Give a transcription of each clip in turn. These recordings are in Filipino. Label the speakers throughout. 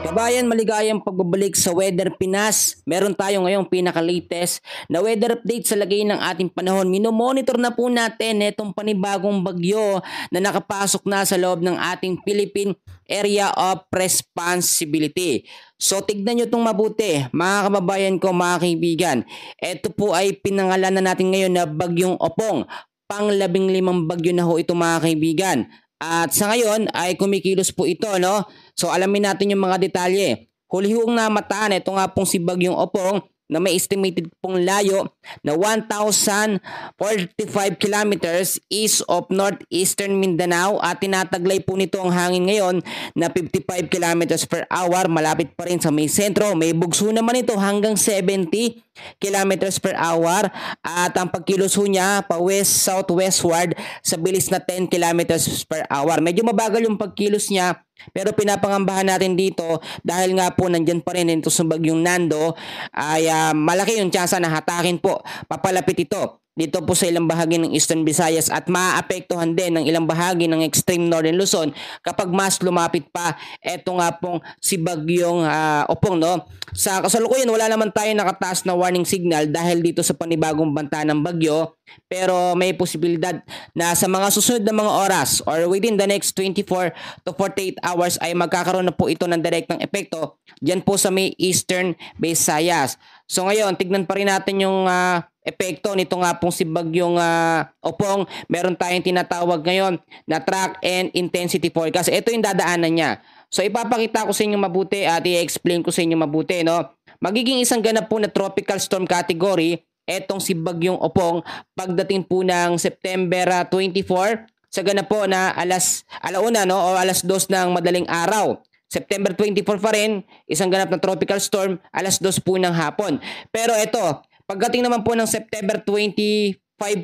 Speaker 1: Kabayan, maligayang pagbabalik sa Weather Pinas. Meron tayo ngayong pinaka-latest na weather update sa lagay ng ating panahon. Minomonitor na po natin itong panibagong bagyo na nakapasok na sa loob ng ating Philippine Area of Responsibility. So tignan nyo itong mabuti, mga kababayan ko, mga kaibigan. Ito po ay pinangalanan natin ngayon na Bagyong Opong. Pang-15 bagyo na ho ito, mga kaibigan. At sa ngayon ay kumikilos po ito, no? So alamin natin yung mga detalye. Huli hong namataan, ito nga pong si Bagyong Opong na may estimated pong layo na 1,045 kilometers east of northeastern Mindanao at tinataglay po nito ang hangin ngayon na 55 kilometers per hour. Malapit pa rin sa may sentro. May bugso naman ito hanggang 70 kilometers per hour at ang pagkilos niya pa west-southwestward sa bilis na 10 kilometers per hour. Medyo mabagal yung pagkilos niya, pero pinapangambahan natin dito dahil nga po nandyan pa rin ito sa Bagyong Nando ay malaki yung tsansa na hatakin po. Papalapit ito dito po sa ilang bahagi ng Eastern Visayas at maapektuhan din ng ilang bahagi ng extreme Northern Luzon kapag mas lumapit pa eto nga pong si Bagyong Opong, no? Sa kasalukuyan wala naman tayo nakataas na warning signal dahil dito sa panibagong banta ng bagyo, pero may posibilidad na sa mga susunod na mga oras or within the next 24 to 48 hours ay magkakaroon na po ito ng direktang epekto dyan po sa may Eastern Visayas. So ngayon, tignan pa rin natin yung epekto nito nga pong si Bagyong Opong. Meron tayong tinatawag ngayon na track and intensity forecast. Ito yung dadaanan niya. So ipapakita ko sa inyo mabuti at i-explain ko sa inyo mabuti, no? Magiging isang ganap po na tropical storm category etong si Bagyong Opong pagdating po ng September 24 sa ganap po na alauna, no, o alas 2 ng madaling araw. September 24 pa rin, isang ganap na tropical storm, alas 2 po ng hapon. Pero ito, pagdating naman po ng September 25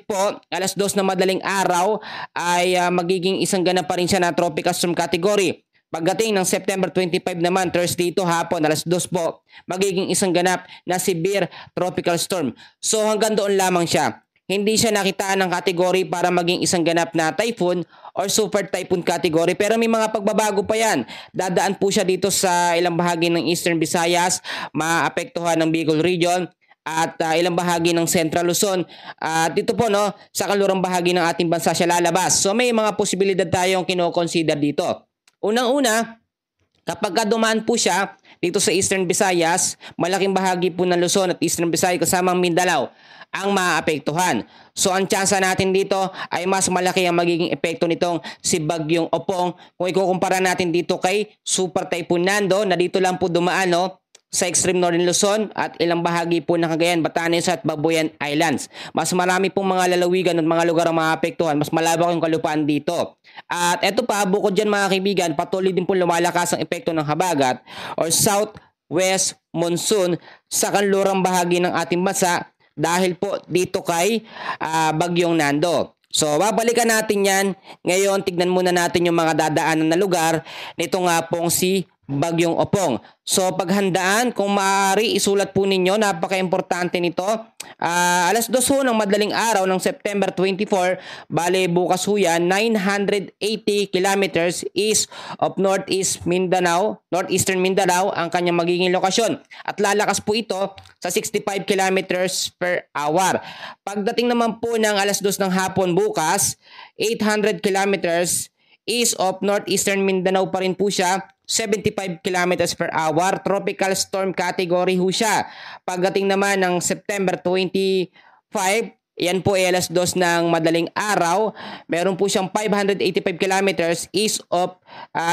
Speaker 1: po, alas 2 ng madaling araw, ay magiging isang ganap pa rin siya na tropical storm category. Pagdating ng September 25 naman, Thursday ito hapon, alas 2 po, magiging isang ganap na severe tropical storm. So hanggang doon lamang siya. Hindi siya nakitaan ng kategory para maging isang ganap na typhoon or super typhoon category, pero may mga pagbabago pa yan. Dadaan po siya dito sa ilang bahagi ng Eastern Visayas, maapektuhan ng Bicol region at ilang bahagi ng Central Luzon. Dito po, no, sa kalurang bahagi ng ating bansa siya lalabas. So may mga posibilidad tayong kino-consider dito. Unang-una, kapag dumaan po siya dito sa Eastern Visayas, malaking bahagi po ng Luzon at Eastern Visayas kasamang Mindanao ang maapektuhan. So ang tsansa natin dito ay mas malaki ang magiging epekto nitong si Bagyong Opong kung ikukumpara natin dito kay Super Typhoon Nando na dito lang po dumaan, no, sa extreme northern Luzon at ilang bahagi po ng Cagayan, Batanes at Babuyan Islands. Mas marami pong mga lalawigan at mga lugar ang maapektuhan, mas malawak yung kalupaan dito. At eto pa, bukod dyan mga kaibigan, patuloy din po lumalakas ang epekto ng habagat or southwest monsoon sa kanlurang bahagi ng ating bansa dahil po dito kay Bagyong Nando. So babalikan natin yan. Ngayon tignan muna natin yung mga dadaanan na lugar nito nga pong si Bagyong Opong. So paghandaan, kung maaari isulat po ninyo, napaka-importante nito. Alas 2 ho ng madaling araw ng September 24, bale bukas ho yan, 980 kilometers east of northeastern Mindanao ang kanyang magiging lokasyon. At lalakas po ito sa 65 kilometers per hour. Pagdating naman po ng alas 2 ng hapon bukas, 800 kilometers east of northeastern Mindanao pa rin po siya, 75 kilometers per hour. Tropical storm category ho siya. Pagdating naman ng September 25, yan po ay alas 2 ng madaling araw. Meron po siyang 585 kilometers east of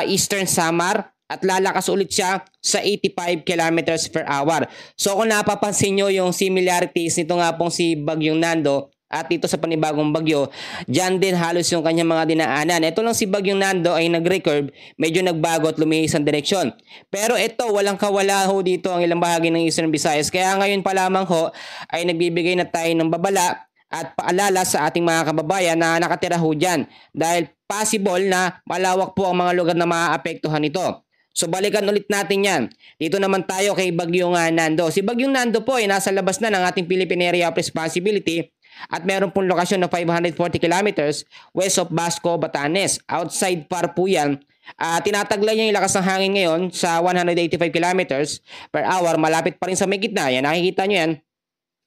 Speaker 1: Eastern Samar at lalakas ulit siya sa 85 kilometers per hour. So kung napapansin nyo yung similarities nito nga pong si Bagyong Nando at dito sa panibagong bagyo, dyan din halos yung kanyang mga dinaanan. Ito lang si Bagyong Nando ay nag-recurve, medyo nagbago at lumihis ang direksyon. Pero ito, walang kawala ho dito ang ilang bahagi ng Eastern Visayas. Kaya ngayon pa lamang ho ay nagbibigay na tayo ng babala at paalala sa ating mga kababayan na nakatira ho dyan. Dahil possible na malawak po ang mga lugar na maaapektuhan nito. So balikan ulit natin yan. Dito naman tayo kay Bagyong Nando. Si Bagyong Nando po ay nasa labas na ng ating Philippine Area of Responsibility at meron pong lokasyon na 540 kilometers west of Basco, Batanes. Outside far po yan. Tinataglay niya yung lakas ng hangin ngayon sa 185 kilometers per hour. Malapit pa rin sa may gitna. Yan, nakikita nyo yan.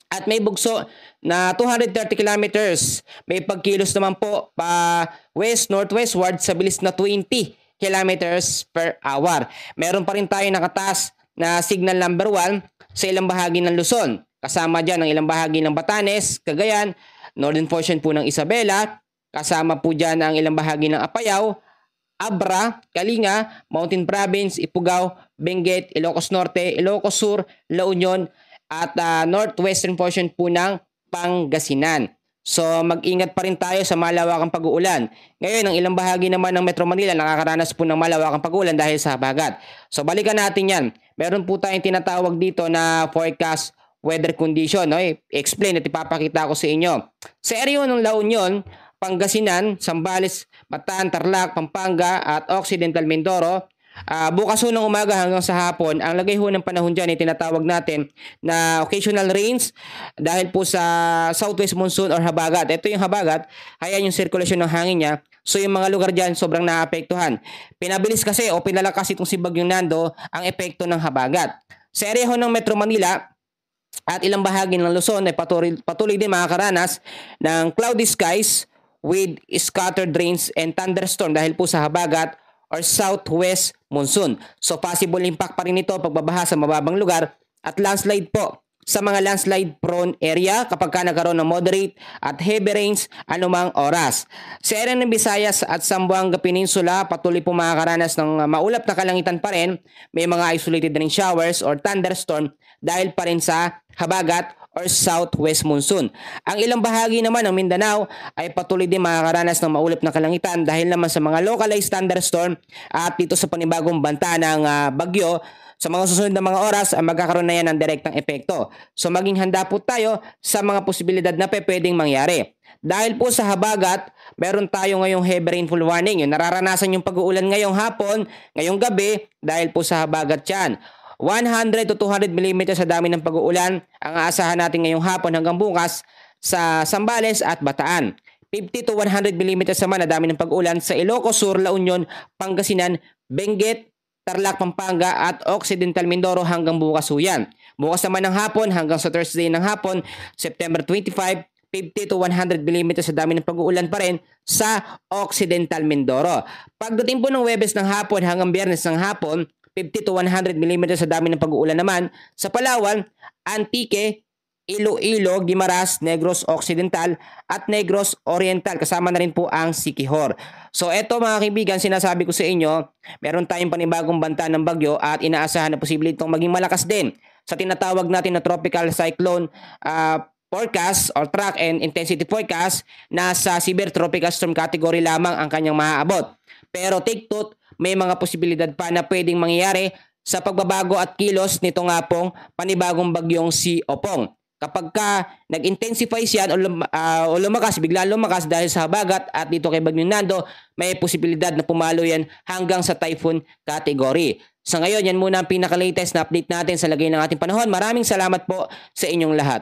Speaker 1: At may bugso na 230 kilometers. May pagkilos naman po pa west-northwestward sa bilis na 20 kilometers per hour. Meron pa rin tayo nakataas na signal number 1 sa ilang bahagi ng Luzon. Kasama dyan ang ilang bahagi ng Batanes, Cagayan, northern portion po ng Isabela. Kasama po dyan ang ilang bahagi ng Apayao, Abra, Kalinga, Mountain Province, Ifugao, Benguet, Ilocos Norte, Ilocos Sur, La Union, at northwestern portion po ng Pangasinan. So mag-ingat pa rin tayo sa malawakang pag-uulan. Ngayon, ang ilang bahagi naman ng Metro Manila nakakaranas po ng malawakang pag-uulan dahil sa habagat. So balikan natin yan. Meron po tayong tinatawag dito na forecast weather condition. No? Explain at ipapakita ko sa inyo. Sa area ng La Union, Pangasinan, Zambales, Bataan, Tarlac, Pampanga at Occidental Mindoro, bukas ho ng umaga hanggang sa hapon, ang lagay ho ng panahon dyan ay tinatawag natin na occasional rains dahil po sa southwest monsoon or habagat. Ito yung habagat, ayan yung sirkulasyon ng hangin niya. So yung mga lugar dyan sobrang naapektuhan. Pinabilis kasi o pinalakas itong si Bagyong Nando ang epekto ng habagat. Sa area ho ng Metro Manila at ilang bahagi ng Luzon ay patuloy din makakaranas ng cloudy skies with scattered rains and thunderstorm dahil po sa habagat or southwest monsoon. So possible impact pa rin ito pagbabaha sa mababang lugar at landslide po sa mga landslide prone area kapag ka nagkaroon ng moderate at heavy rains anumang oras. Sa area ng Visayas at Zamboanga Peninsula, patuloy po makakaranas ng maulap na kalangitan pa rin. May mga isolated rain showers or thunderstorm dahil pa rin sa habagat or southwest monsoon. Ang ilang bahagi naman ng Mindanao ay patuloy din makakaranas ng maulap na kalangitan dahil naman sa mga localized thunderstorm at dito sa panibagong banta ng bagyo. Sa mga susunod na mga oras ay magkakaroon na yan ng direktang epekto. So maging handa po tayo sa mga posibilidad na pwedeng mangyari. Dahil po sa habagat, meron tayo ngayong heavy rainfall warning. Yung nararanasan yung pag-uulan ngayong hapon, ngayong gabi, dahil po sa habagat yan. 100 to 200 mm sa dami ng pag-uulan ang aasahan natin ngayong hapon hanggang bukas sa Zambales at Bataan. 50 to 100 mm naman na dami ng pag-uulan sa Ilocos Sur, La Union, Pangasinan, Benguet, Tarlac, Pampanga at Occidental Mindoro hanggang bukas ho yan. Bukas naman ng hapon hanggang sa Thursday ng hapon, September 25, 50 to 100 mm sa dami ng pag-uulan pa rin sa Occidental Mindoro. Pagdating po ng Huwebes ng hapon hanggang Biyernes ng hapon, 50 to 100 mm sa dami ng pag-uulan naman sa Palawan, Antique, Iloilo, Guimaras, Negros Occidental at Negros Oriental. Kasama na rin po ang Siquijor. So eto mga kaibigan, sinasabi ko sa inyo, meron tayong panibagong banta ng bagyo at inaasahan na posible itong maging malakas din sa tinatawag natin na tropical cyclone forecast or track and intensity forecast. Nasa severe tropical storm category lamang ang kanyang maaabot. Pero take note, may mga posibilidad pa na pwedeng mangyayari sa pagbabago at kilos nito nga pong panibagong bagyong si Opong. Kapag ka nag-intensify siyan o lumakas, bigla lumakas dahil sa habagat at dito kay Bagyong Nando, may posibilidad na pumalo yan hanggang sa typhoon category. Sa ngayon, yan muna ang pinaka-latest na update natin sa lagay ng ating panahon. Maraming salamat po sa inyong lahat.